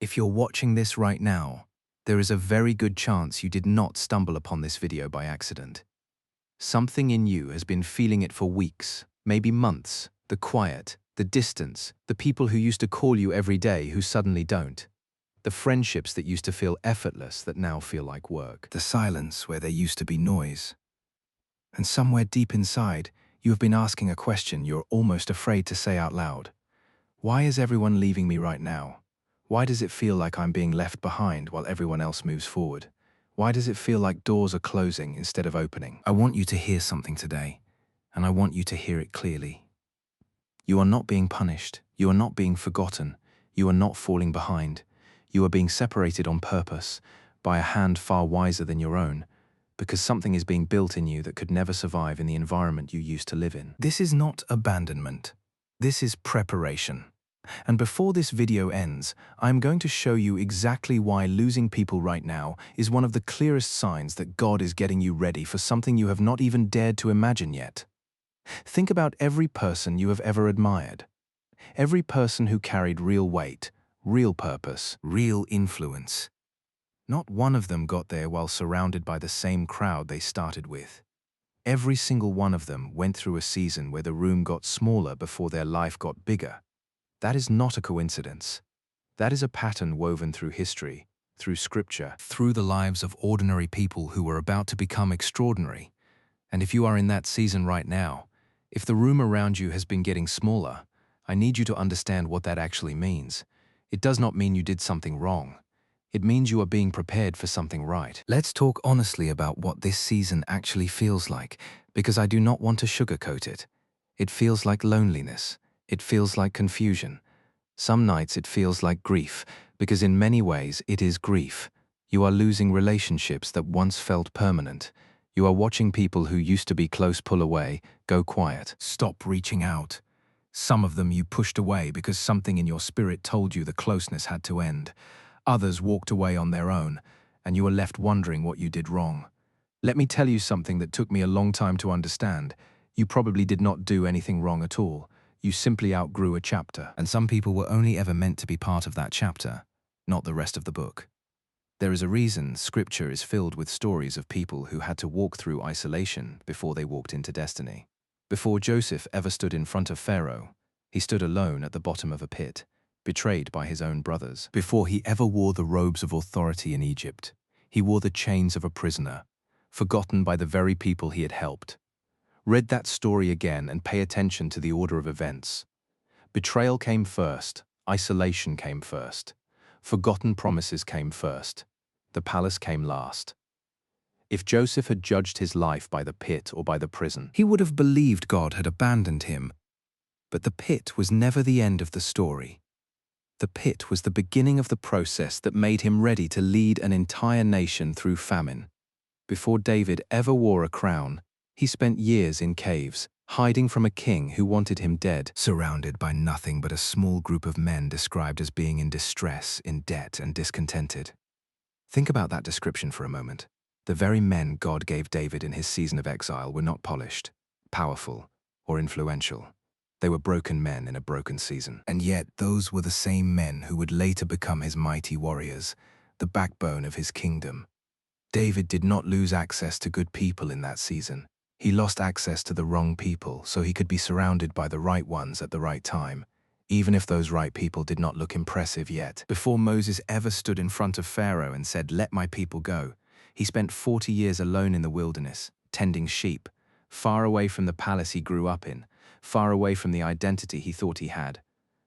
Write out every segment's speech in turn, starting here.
If you're watching this right now, there is a very good chance you did not stumble upon this video by accident. Something in you has been feeling it for weeks, maybe months, the quiet, the distance, the people who used to call you every day who suddenly don't. The friendships that used to feel effortless that now feel like work. The silence where there used to be noise. And somewhere deep inside, you have been asking a question you're almost afraid to say out loud. Why is everyone leaving me right now? Why does it feel like I'm being left behind while everyone else moves forward? Why does it feel like doors are closing instead of opening? I want you to hear something today, and I want you to hear it clearly. You are not being punished. You are not being forgotten. You are not falling behind. You are being separated on purpose by a hand far wiser than your own, because something is being built in you that could never survive in the environment you used to live in. This is not abandonment. This is preparation. And before this video ends, I'm going to show you exactly why losing people right now is one of the clearest signs that God is getting you ready for something you have not even dared to imagine yet. Think about every person you have ever admired. Every person who carried real weight, real purpose, real influence. Not one of them got there while surrounded by the same crowd they started with. Every single one of them went through a season where the room got smaller before their life got bigger. That is not a coincidence. That is a pattern woven through history, through scripture, through the lives of ordinary people who were about to become extraordinary. And if you are in that season right now, if the room around you has been getting smaller, I need you to understand what that actually means. It does not mean you did something wrong. It means you are being prepared for something right. Let's talk honestly about what this season actually feels like, because I do not want to sugarcoat it. It feels like loneliness. It feels like confusion. Some nights it feels like grief, because in many ways it is grief. You are losing relationships that once felt permanent. You are watching people who used to be close pull away, go quiet, stop reaching out. Some of them you pushed away because something in your spirit told you the closeness had to end. Others walked away on their own, and you were left wondering what you did wrong. Let me tell you something that took me a long time to understand. You probably did not do anything wrong at all. You simply outgrew a chapter. And some people were only ever meant to be part of that chapter, not the rest of the book. There is a reason Scripture is filled with stories of people who had to walk through isolation before they walked into destiny. Before Joseph ever stood in front of Pharaoh, he stood alone at the bottom of a pit, betrayed by his own brothers. Before he ever wore the robes of authority in Egypt, he wore the chains of a prisoner, forgotten by the very people he had helped. Read that story again and pay attention to the order of events. Betrayal came first, isolation came first, forgotten promises came first, the palace came last. If Joseph had judged his life by the pit or by the prison, he would have believed God had abandoned him. But the pit was never the end of the story. The pit was the beginning of the process that made him ready to lead an entire nation through famine. Before David ever wore a crown, he spent years in caves, hiding from a king who wanted him dead, surrounded by nothing but a small group of men described as being in distress, in debt, and discontented. Think about that description for a moment. The very men God gave David in his season of exile were not polished, powerful, or influential. They were broken men in a broken season. And yet those were the same men who would later become his mighty warriors, the backbone of his kingdom. David did not lose access to good people in that season. He lost access to the wrong people so he could be surrounded by the right ones at the right time, even if those right people did not look impressive yet. Before Moses ever stood in front of Pharaoh and said, "Let my people go," he spent 40 years alone in the wilderness, tending sheep, far away from the palace he grew up in, far away from the identity he thought he had.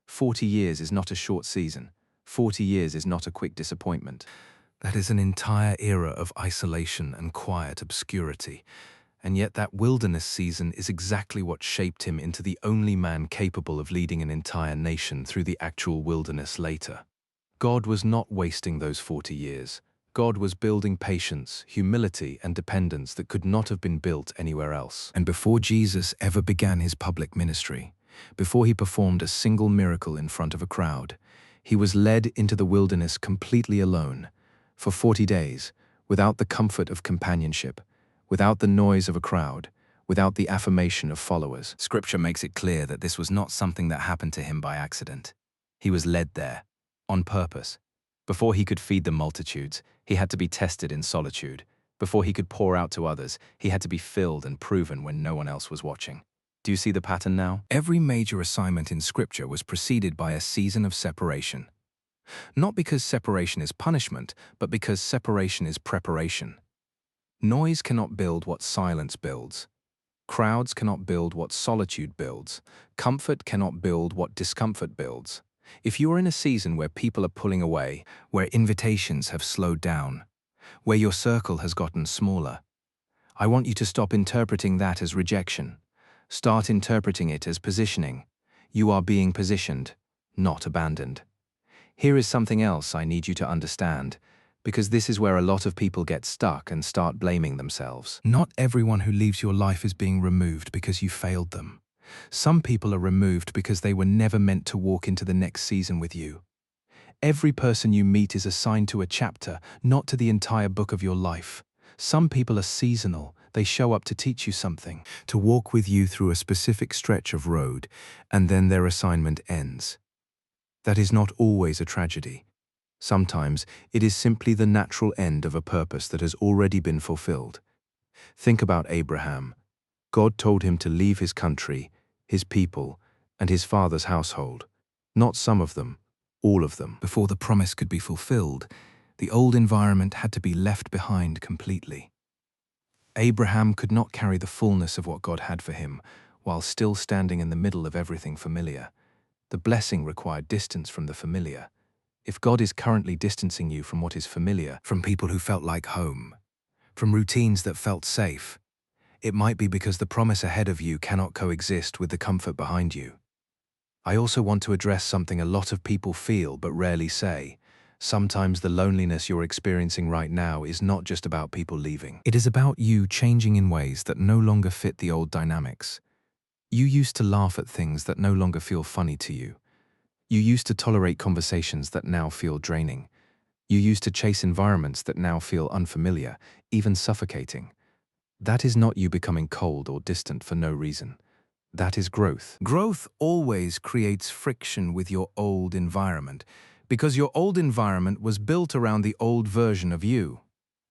40 years is not a short season. 40 years is not a quick disappointment. That is an entire era of isolation and quiet obscurity. And yet that wilderness season is exactly what shaped him into the only man capable of leading an entire nation through the actual wilderness later. God was not wasting those 40 years. God was building patience, humility, and dependence that could not have been built anywhere else. And before Jesus ever began his public ministry, before he performed a single miracle in front of a crowd, he was led into the wilderness completely alone, for 40 days, without the comfort of companionship, without the noise of a crowd, without the affirmation of followers. Scripture makes it clear that this was not something that happened to him by accident. He was led there, on purpose. Before he could feed the multitudes, he had to be tested in solitude. Before he could pour out to others, he had to be filled and proven when no one else was watching. Do you see the pattern now? Every major assignment in Scripture was preceded by a season of separation. Not because separation is punishment, but because separation is preparation. Noise cannot build what silence builds. Crowds cannot build what solitude builds. Comfort cannot build what discomfort builds. If you are in a season where people are pulling away, where invitations have slowed down, where your circle has gotten smaller, I want you to stop interpreting that as rejection. Start interpreting it as positioning. You are being positioned, not abandoned. Here is something else I need you to understand, because this is where a lot of people get stuck and start blaming themselves. Not everyone who leaves your life is being removed because you failed them. Some people are removed because they were never meant to walk into the next season with you. Every person you meet is assigned to a chapter, not to the entire book of your life. Some people are seasonal. They show up to teach you something, to walk with you through a specific stretch of road, and then their assignment ends. That is not always a tragedy. Sometimes it is simply the natural end of a purpose that has already been fulfilled. Think about Abraham. God told him to leave his country, his people, and his father's household. Not some of them, all of them. Before the promise could be fulfilled, the old environment had to be left behind completely. Abraham could not carry the fullness of what God had for him while still standing in the middle of everything familiar. The blessing required distance from the familiar. If God is currently distancing you from what is familiar, from people who felt like home, from routines that felt safe, it might be because the promise ahead of you cannot coexist with the comfort behind you. I also want to address something a lot of people feel but rarely say. Sometimes the loneliness you're experiencing right now is not just about people leaving. It is about you changing in ways that no longer fit the old dynamics. You used to laugh at things that no longer feel funny to you. You used to tolerate conversations that now feel draining. You used to chase environments that now feel unfamiliar, even suffocating. That is not you becoming cold or distant for no reason. That is growth. Growth always creates friction with your old environment, because your old environment was built around the old version of you.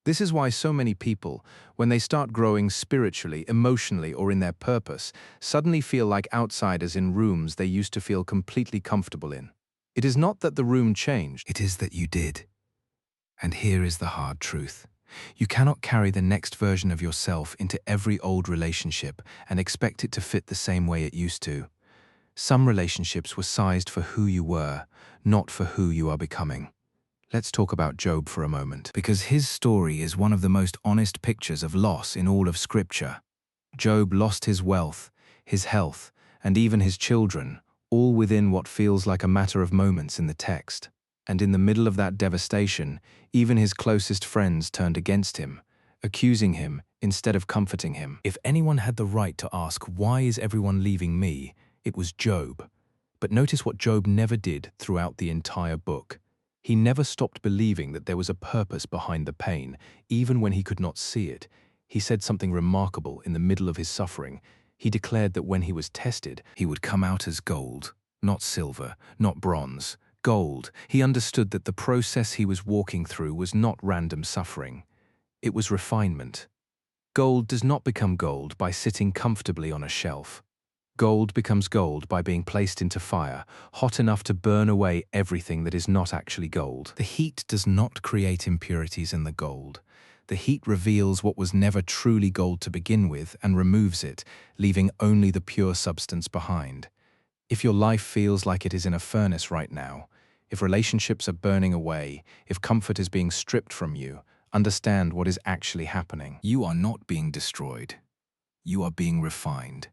This is why so many people, when they start growing spiritually, emotionally, or in their purpose, suddenly feel like outsiders in rooms they used to feel completely comfortable in. It is not that the room changed, it is that you did. And here is the hard truth. You cannot carry the next version of yourself into every old relationship and expect it to fit the same way it used to. Some relationships were sized for who you were, not for who you are becoming. Let's talk about Job for a moment, because his story is one of the most honest pictures of loss in all of Scripture. Job lost his wealth, his health, and even his children, all within what feels like a matter of moments in the text. And in the middle of that devastation, even his closest friends turned against him, accusing him instead of comforting him. If anyone had the right to ask, "Why is everyone leaving me?" it was Job. But notice what Job never did throughout the entire book. He never stopped believing that there was a purpose behind the pain, even when he could not see it. He said something remarkable in the middle of his suffering. He declared that when he was tested, he would come out as gold, not silver, not bronze. Gold. He understood that the process he was walking through was not random suffering. It was refinement. Gold does not become gold by sitting comfortably on a shelf. Gold becomes gold by being placed into fire, hot enough to burn away everything that is not actually gold. The heat does not create impurities in the gold. The heat reveals what was never truly gold to begin with and removes it, leaving only the pure substance behind. If your life feels like it is in a furnace right now, if relationships are burning away, if comfort is being stripped from you, understand what is actually happening. You are not being destroyed. You are being refined.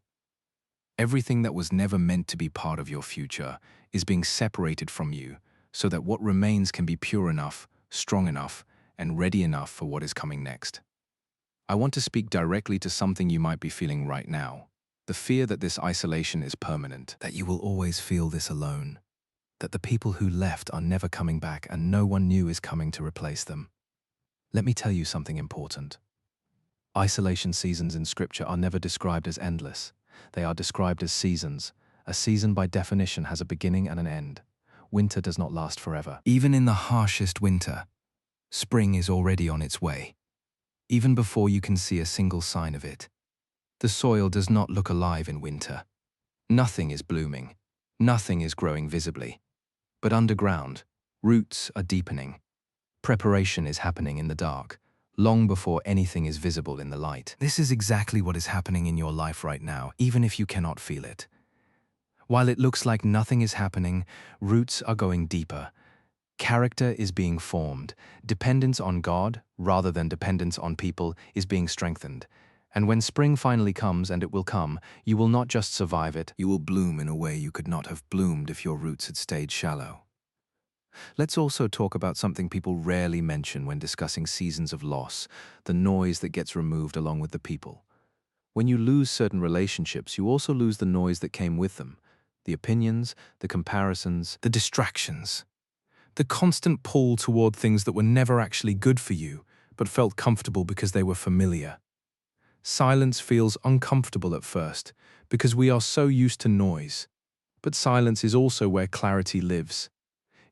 Everything that was never meant to be part of your future is being separated from you so that what remains can be pure enough, strong enough, and ready enough for what is coming next. I want to speak directly to something you might be feeling right now. The fear that this isolation is permanent, that you will always feel this alone, that the people who left are never coming back and no one new is coming to replace them. Let me tell you something important. Isolation seasons in Scripture are never described as endless. They are described as seasons. A season by definition has a beginning and an end. winter does not last forever. Even in the harshest winter, spring is already on its way. Even before you can see a single sign of it. The soil does not look alive in winter. Nothing is blooming. Nothing is growing visibly. But underground, roots are deepening. Preparation is happening in the dark, long before anything is visible in the light. This is exactly what is happening in your life right now, even if you cannot feel it. While it looks like nothing is happening, roots are going deeper. Character is being formed. Dependence on God, rather than dependence on people, is being strengthened. And when spring finally comes, and it will come, you will not just survive it, you will bloom in a way you could not have bloomed if your roots had stayed shallow. Let's also talk about something people rarely mention when discussing seasons of loss, the noise that gets removed along with the people. When you lose certain relationships, you also lose the noise that came with them, the opinions, the comparisons, the distractions. The constant pull toward things that were never actually good for you, but felt comfortable because they were familiar. Silence feels uncomfortable at first, because we are so used to noise. But silence is also where clarity lives.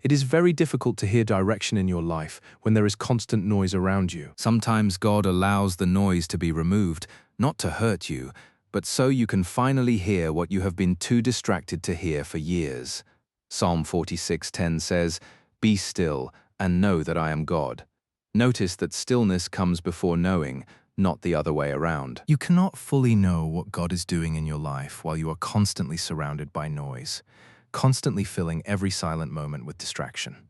It is very difficult to hear direction in your life when there is constant noise around you. Sometimes God allows the noise to be removed, not to hurt you, but so you can finally hear what you have been too distracted to hear for years. Psalm 46:10 says, "Be still and know that I am God." Notice that stillness comes before knowing, not the other way around. You cannot fully know what God is doing in your life while you are constantly surrounded by noise, constantly filling every silent moment with distraction.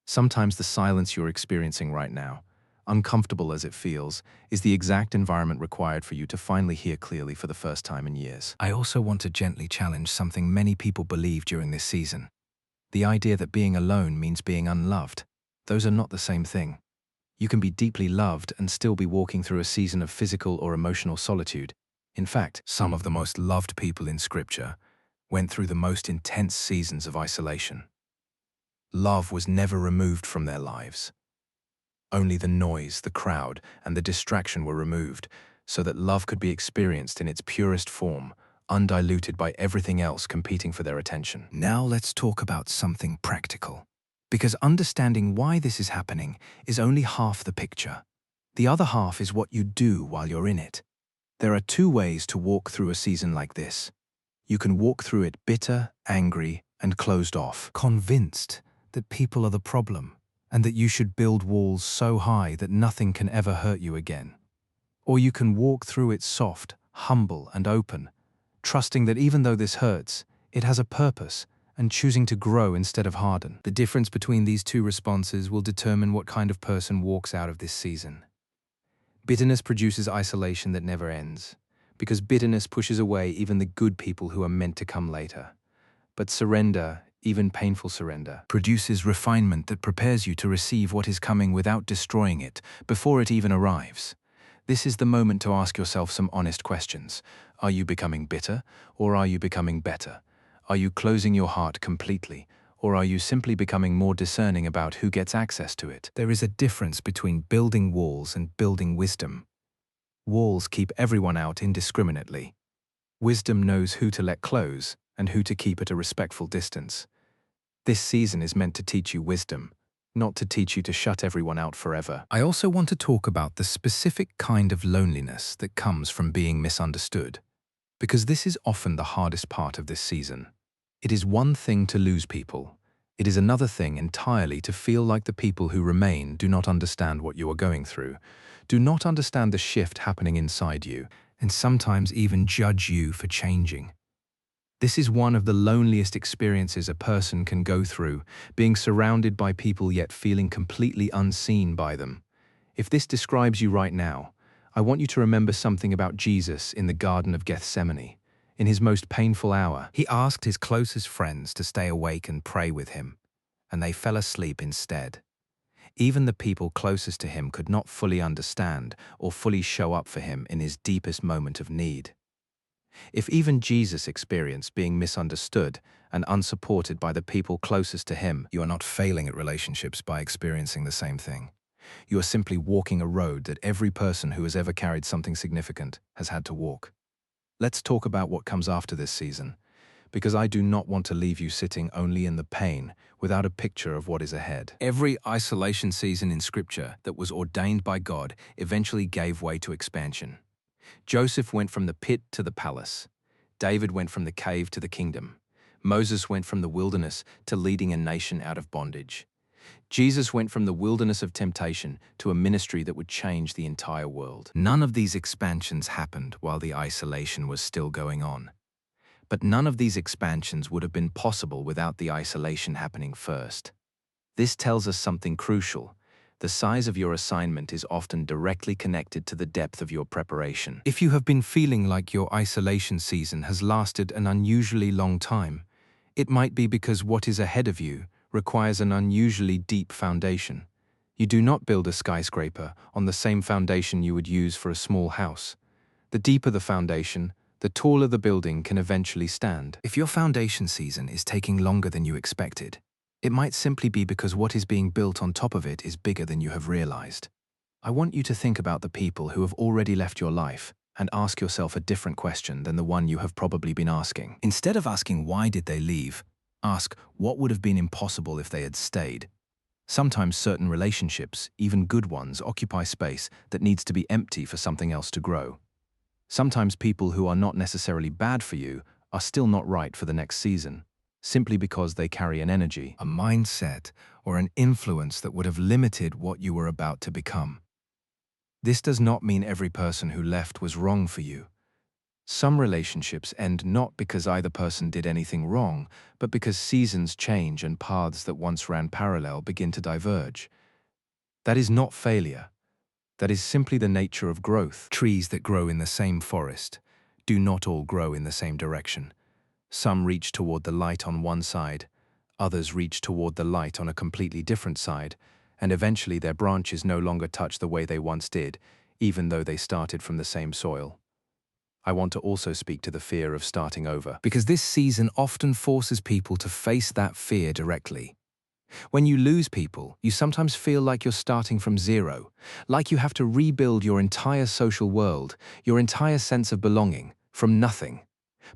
Sometimes the silence you're experiencing right now, uncomfortable as it feels, is the exact environment required for you to finally hear clearly for the first time in years. I also want to gently challenge something many people believe during this season. The idea that being alone means being unloved. Those are not the same thing. You can be deeply loved and still be walking through a season of physical or emotional solitude. In fact, some of the most loved people in Scripture went through the most intense seasons of isolation. Love was never removed from their lives. Only the noise, the crowd, and the distraction were removed, so that love could be experienced in its purest form, undiluted by everything else competing for their attention. Now let's talk about something practical. Because understanding why this is happening is only half the picture. The other half is what you do while you're in it. There are two ways to walk through a season like this. You can walk through it bitter, angry, and closed off, convinced that people are the problem, and that you should build walls so high that nothing can ever hurt you again. Or you can walk through it soft, humble, and open, trusting that even though this hurts, it has a purpose, and choosing to grow instead of harden. The difference between these two responses will determine what kind of person walks out of this season. Bitterness produces isolation that never ends, because bitterness pushes away even the good people who are meant to come later. But surrender, even painful surrender, produces refinement that prepares you to receive what is coming without destroying it before it even arrives. This is the moment to ask yourself some honest questions. Are you becoming bitter, or are you becoming better? Are you closing your heart completely, or are you simply becoming more discerning about who gets access to it? There is a difference between building walls and building wisdom. Walls keep everyone out indiscriminately. Wisdom knows who to let close and who to keep at a respectful distance. This season is meant to teach you wisdom, not to teach you to shut everyone out forever. I also want to talk about the specific kind of loneliness that comes from being misunderstood, because this is often the hardest part of this season. It is one thing to lose people. It is another thing entirely to feel like the people who remain do not understand what you are going through, do not understand the shift happening inside you, and sometimes even judge you for changing. This is one of the loneliest experiences a person can go through, being surrounded by people yet feeling completely unseen by them. If this describes you right now, I want you to remember something about Jesus in the Garden of Gethsemane. In his most painful hour, he asked his closest friends to stay awake and pray with him, and they fell asleep instead. Even the people closest to him could not fully understand or fully show up for him in his deepest moment of need. If even Jesus experienced being misunderstood and unsupported by the people closest to him, you are not failing at relationships by experiencing the same thing. You are simply walking a road that every person who has ever carried something significant has had to walk. Let's talk about what comes after this season, because I do not want to leave you sitting only in the pain without a picture of what is ahead. Every isolation season in Scripture that was ordained by God eventually gave way to expansion. Joseph went from the pit to the palace. David went from the cave to the kingdom. Moses went from the wilderness to leading a nation out of bondage. Jesus went from the wilderness of temptation to a ministry that would change the entire world. None of these expansions happened while the isolation was still going on. But none of these expansions would have been possible without the isolation happening first. This tells us something crucial. The size of your assignment is often directly connected to the depth of your preparation. If you have been feeling like your isolation season has lasted an unusually long time, it might be because what is ahead of you requires an unusually deep foundation. You do not build a skyscraper on the same foundation you would use for a small house. The deeper the foundation, the taller the building can eventually stand. If your foundation season is taking longer than you expected, it might simply be because what is being built on top of it is bigger than you have realized. I want you to think about the people who have already left your life and ask yourself a different question than the one you have probably been asking. Instead of asking why did they leave, ask what would have been impossible if they had stayed. Sometimes certain relationships, even good ones, occupy space that needs to be empty for something else to grow. Sometimes people who are not necessarily bad for you are still not right for the next season, simply because they carry an energy, a mindset, or an influence that would have limited what you were about to become. This does not mean every person who left was wrong for you. Some relationships end not because either person did anything wrong, but because seasons change and paths that once ran parallel begin to diverge. That is not failure. That is simply the nature of growth. Trees that grow in the same forest do not all grow in the same direction. Some reach toward the light on one side, others reach toward the light on a completely different side, and eventually their branches no longer touch the way they once did, even though they started from the same soil. I want to also speak to the fear of starting over, because this season often forces people to face that fear directly. When you lose people, you sometimes feel like you're starting from zero, like you have to rebuild your entire social world, your entire sense of belonging, from nothing.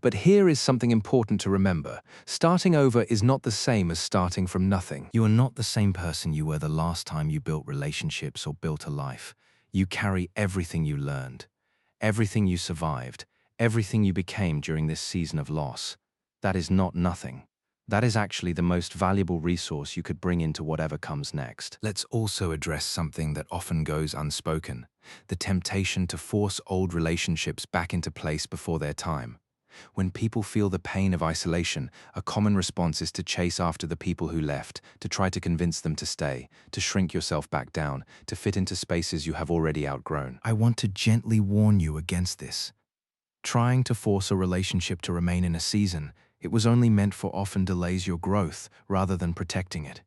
But here is something important to remember. Starting over is not the same as starting from nothing. You are not the same person you were the last time you built relationships or built a life. You carry everything you learned, everything you survived, everything you became during this season of loss. That is not nothing. That is actually the most valuable resource you could bring into whatever comes next. Let's also address something that often goes unspoken: the temptation to force old relationships back into place before their time. When people feel the pain of isolation, a common response is to chase after the people who left, to try to convince them to stay, to shrink yourself back down, to fit into spaces you have already outgrown. I want to gently warn you against this. Trying to force a relationship to remain in a season it was only meant for often delays your growth rather than protecting it.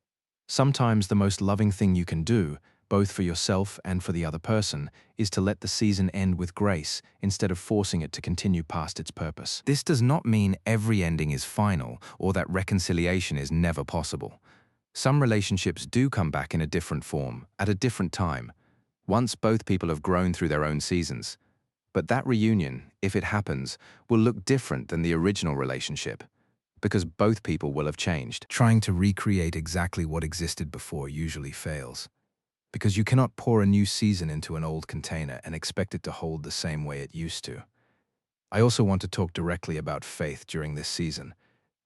Sometimes the most loving thing you can do, both for yourself and for the other person, is to let the season end with grace instead of forcing it to continue past its purpose. This does not mean every ending is final or that reconciliation is never possible. Some relationships do come back in a different form, at a different time, once both people have grown through their own seasons. But that reunion, if it happens, will look different than the original relationship, because both people will have changed. Trying to recreate exactly what existed before usually fails, because you cannot pour a new season into an old container and expect it to hold the same way it used to. I also want to talk directly about faith during this season,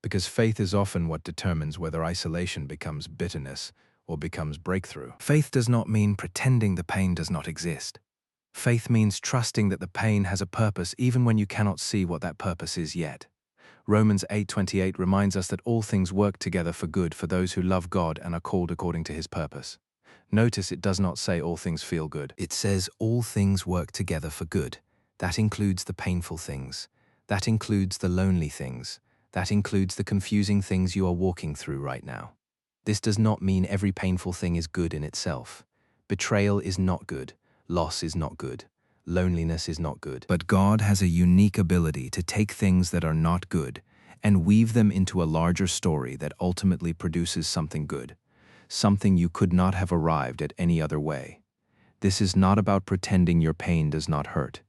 because faith is often what determines whether isolation becomes bitterness or becomes breakthrough. Faith does not mean pretending the pain does not exist. Faith means trusting that the pain has a purpose even when you cannot see what that purpose is yet. Romans 8:28 reminds us that all things work together for good for those who love God and are called according to His purpose. Notice it does not say all things feel good. It says all things work together for good. That includes the painful things. That includes the lonely things. That includes the confusing things you are walking through right now. This does not mean every painful thing is good in itself. Betrayal is not good. Loss is not good. Loneliness is not good. But God has a unique ability to take things that are not good and weave them into a larger story that ultimately produces something good, something you could not have arrived at any other way. This is not about pretending your pain does not hurt.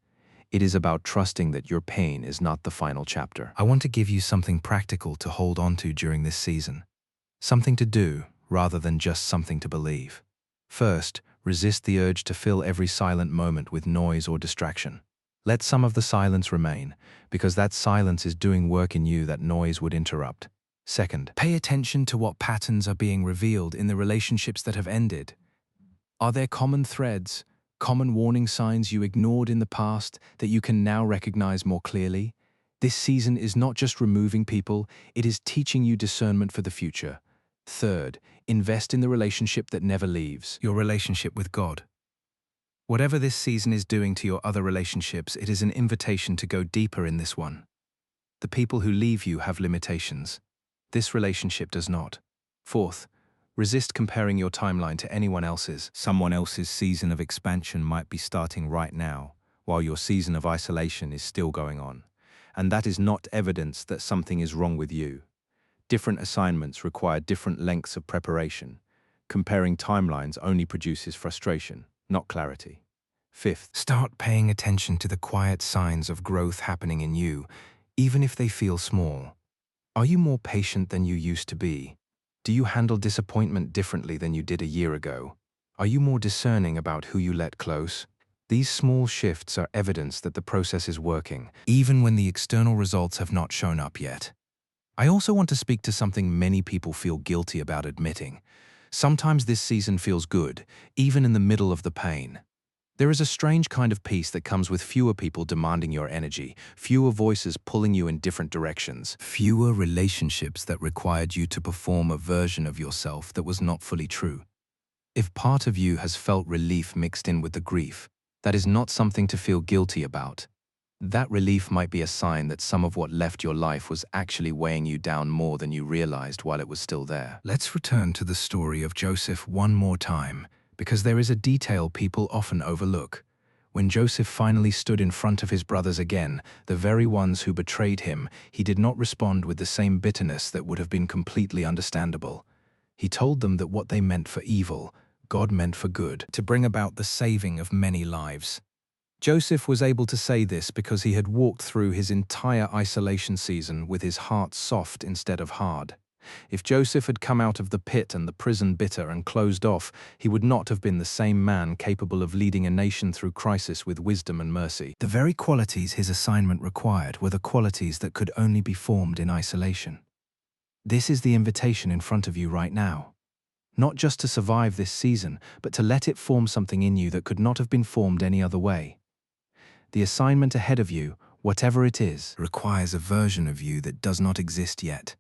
It is about trusting that your pain is not the final chapter. I want to give you something practical to hold on to during this season. Something to do rather than just something to believe. First, resist the urge to fill every silent moment with noise or distraction. Let some of the silence remain, because that silence is doing work in you that noise would interrupt. Second, pay attention to what patterns are being revealed in the relationships that have ended. Are there common threads, common warning signs you ignored in the past that you can now recognize more clearly? This season is not just removing people, it is teaching you discernment for the future. Third, invest in the relationship that never leaves, your relationship with God. Whatever this season is doing to your other relationships, it is an invitation to go deeper in this one. The people who leave you have limitations. This relationship does not. Fourth, resist comparing your timeline to anyone else's. Someone else's season of expansion might be starting right now, while your season of isolation is still going on. And that is not evidence that something is wrong with you. Different assignments require different lengths of preparation. Comparing timelines only produces frustration, not clarity. Fifth, start paying attention to the quiet signs of growth happening in you, even if they feel small. Are you more patient than you used to be? Do you handle disappointment differently than you did a year ago? Are you more discerning about who you let close? These small shifts are evidence that the process is working, even when the external results have not shown up yet. I also want to speak to something many people feel guilty about admitting. Sometimes this season feels good, even in the middle of the pain. There is a strange kind of peace that comes with fewer people demanding your energy, fewer voices pulling you in different directions, fewer relationships that required you to perform a version of yourself that was not fully true. If part of you has felt relief mixed in with the grief, that is not something to feel guilty about. That relief might be a sign that some of what left your life was actually weighing you down more than you realized while it was still there. Let's return to the story of Joseph one more time, because there is a detail people often overlook. When Joseph finally stood in front of his brothers again, the very ones who betrayed him, he did not respond with the same bitterness that would have been completely understandable. He told them that what they meant for evil, God meant for good, to bring about the saving of many lives. Joseph was able to say this because he had walked through his entire isolation season with his heart soft instead of hard. If Joseph had come out of the pit and the prison bitter and closed off, he would not have been the same man capable of leading a nation through crisis with wisdom and mercy. The very qualities his assignment required were the qualities that could only be formed in isolation. This is the invitation in front of you right now. Not just to survive this season, but to let it form something in you that could not have been formed any other way. The assignment ahead of you, whatever it is, requires a version of you that does not exist yet.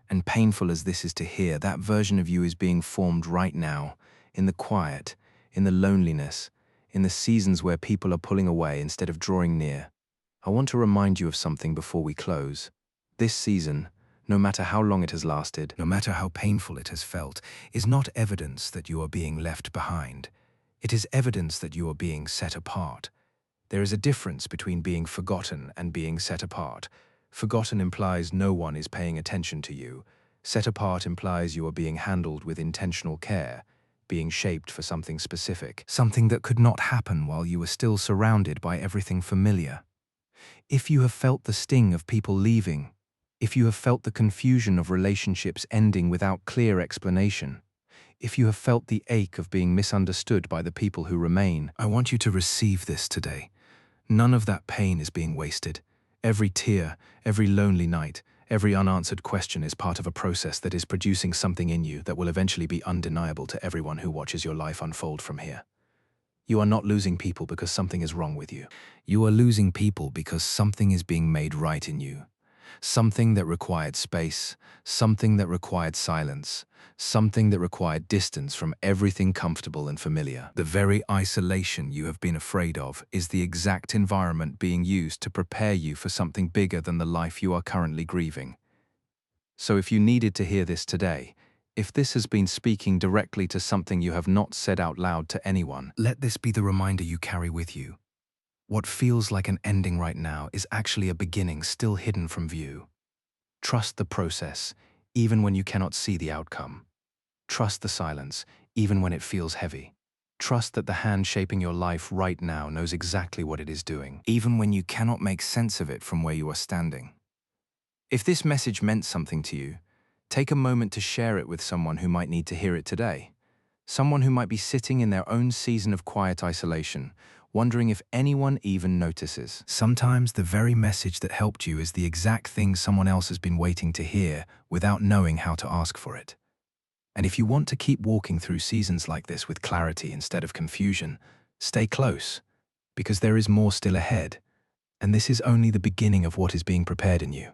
And painful as this is to hear, that version of you is being formed right now, in the quiet, in the loneliness, in the seasons where people are pulling away instead of drawing near. I want to remind you of something before we close. This season, no matter how long it has lasted, no matter how painful it has felt, is not evidence that you are being left behind. It is evidence that you are being set apart. There is a difference between being forgotten and being set apart. Forgotten implies no one is paying attention to you. Set apart implies you are being handled with intentional care, being shaped for something specific, something that could not happen while you were still surrounded by everything familiar. If you have felt the sting of people leaving, if you have felt the confusion of relationships ending without clear explanation, if you have felt the ache of being misunderstood by the people who remain, I want you to receive this today. None of that pain is being wasted. Every tear, every lonely night, every unanswered question is part of a process that is producing something in you that will eventually be undeniable to everyone who watches your life unfold from here. You are not losing people because something is wrong with you. You are losing people because something is being made right in you. Something that required space, something that required silence, something that required distance from everything comfortable and familiar. The very isolation you have been afraid of is the exact environment being used to prepare you for something bigger than the life you are currently grieving. So if you needed to hear this today, if this has been speaking directly to something you have not said out loud to anyone, let this be the reminder you carry with you. What feels like an ending right now is actually a beginning still hidden from view. Trust the process, even when you cannot see the outcome. Trust the silence, even when it feels heavy. Trust that the hand shaping your life right now knows exactly what it is doing, even when you cannot make sense of it from where you are standing. If this message meant something to you, take a moment to share it with someone who might need to hear it today. Someone who might be sitting in their own season of quiet isolation, wondering if anyone even notices. Sometimes the very message that helped you is the exact thing someone else has been waiting to hear without knowing how to ask for it. And if you want to keep walking through seasons like this with clarity instead of confusion, stay close, because there is more still ahead, and this is only the beginning of what is being prepared in you.